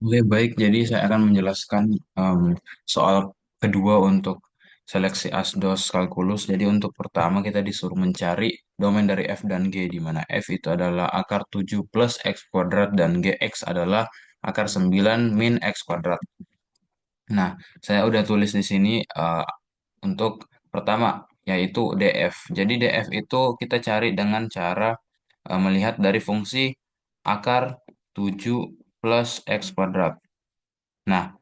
Oke, baik. Jadi saya akan menjelaskan em, soal kedua untuk seleksi asdos kalkulus. Jadi untuk pertama kita disuruh mencari domain dari f dan g, di mana f itu adalah akar 7 plus x kuadrat dan gx adalah akar 9 min x kuadrat. Nah, saya udah tulis di sini untuk pertama, yaitu df. Jadi df itu kita cari dengan cara melihat dari fungsi akar 7 plus x kuadrat. Nah,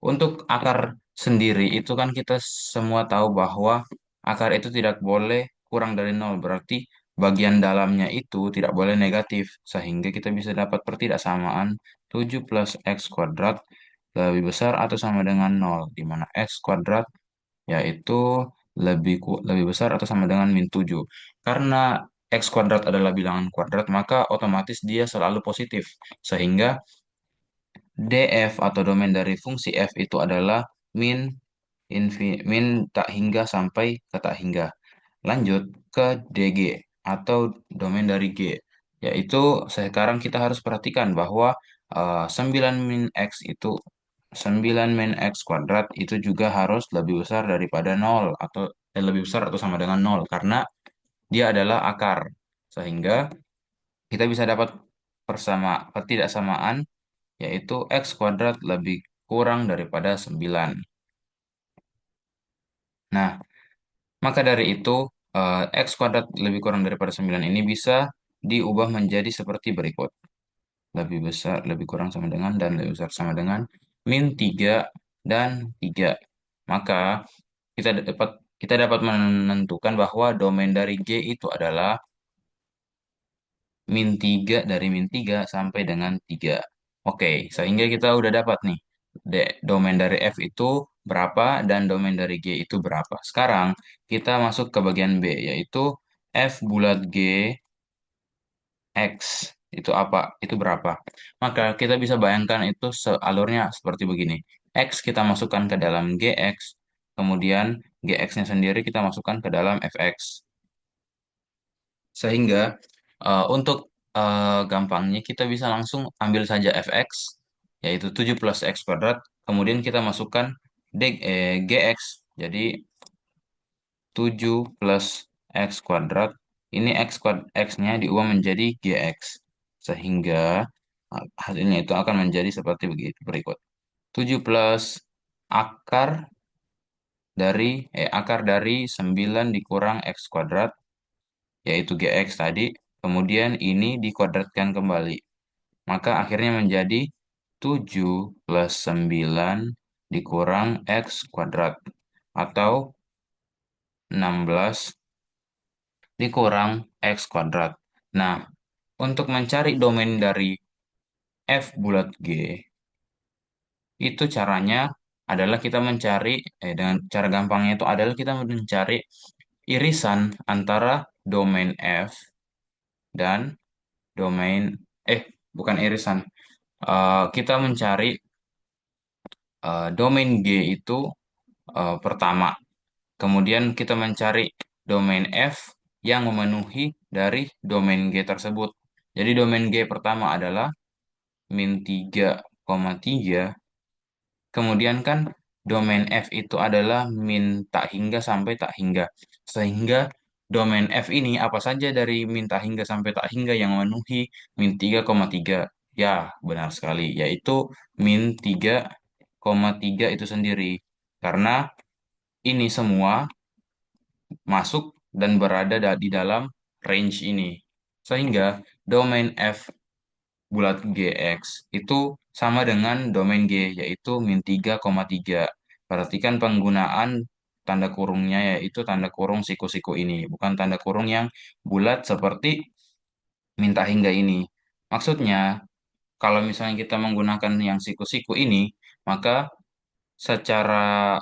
untuk akar sendiri itu kan kita semua tahu bahwa akar itu tidak boleh kurang dari nol. Berarti bagian dalamnya itu tidak boleh negatif. Sehingga kita bisa dapat pertidaksamaan 7 plus x kuadrat lebih besar atau sama dengan nol, di mana x kuadrat yaitu lebih besar atau sama dengan min 7. Karena x kuadrat adalah bilangan kuadrat, maka otomatis dia selalu positif. Sehingga df atau domain dari fungsi f itu adalah min min tak hingga sampai ke tak hingga. Lanjut ke dg atau domain dari g, yaitu sekarang kita harus perhatikan bahwa 9 min x itu 9 min x kuadrat itu juga harus lebih besar daripada nol atau lebih besar atau sama dengan nol karena dia adalah akar. Sehingga kita bisa dapat ketidaksamaan, yaitu x kuadrat lebih kurang daripada 9. Nah, maka dari itu x kuadrat lebih kurang daripada 9 ini bisa diubah menjadi seperti berikut. Lebih besar, lebih kurang sama dengan, dan lebih besar sama dengan min 3 dan 3. Maka kita dapat menentukan bahwa domain dari G itu adalah min 3 dari min 3 sampai dengan 3. Oke, sehingga kita udah dapat nih. Domain dari F itu berapa dan domain dari G itu berapa. Sekarang kita masuk ke bagian B, yaitu F bulat G X itu apa? Itu berapa? Maka kita bisa bayangkan itu alurnya seperti begini. X kita masukkan ke dalam GX, kemudian GX-nya sendiri kita masukkan ke dalam FX. Sehingga untuk gampangnya kita bisa langsung ambil saja fx, yaitu 7 plus x kuadrat, kemudian kita masukkan gx, jadi 7 plus x kuadrat, ini x-nya diubah menjadi gx, sehingga hasilnya itu akan menjadi seperti begitu berikut. 7 plus akar akar dari 9 dikurang x kuadrat, yaitu gx tadi, kemudian ini dikuadratkan kembali. Maka akhirnya menjadi 7 plus 9 dikurang x kuadrat, atau 16 dikurang x kuadrat. Nah, untuk mencari domain dari f bulat G, itu caranya adalah kita mencari, dengan cara gampangnya itu adalah kita mencari irisan antara domain f dan domain, bukan irisan. Kita mencari domain G itu pertama. Kemudian kita mencari domain F yang memenuhi dari domain G tersebut. Jadi domain G pertama adalah min 3,3. Kemudian kan domain F itu adalah min tak hingga sampai tak hingga. Sehingga domain F ini apa saja dari min tak hingga sampai tak hingga yang memenuhi min 3,3. Ya, benar sekali. Yaitu min 3,3 itu sendiri. Karena ini semua masuk dan berada di dalam range ini. Sehingga domain F bulat GX itu sama dengan domain G, yaitu min 3,3. Perhatikan penggunaan tanda kurungnya, yaitu tanda kurung siku-siku ini, bukan tanda kurung yang bulat seperti minta hingga ini. Maksudnya, kalau misalnya kita menggunakan yang siku-siku ini, maka secara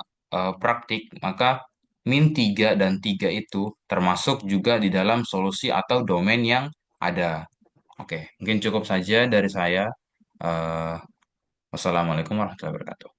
praktik, maka min 3 dan 3 itu termasuk juga di dalam solusi atau domain yang ada. Oke, mungkin cukup saja dari saya. Eh, Wassalamualaikum warahmatullahi wabarakatuh.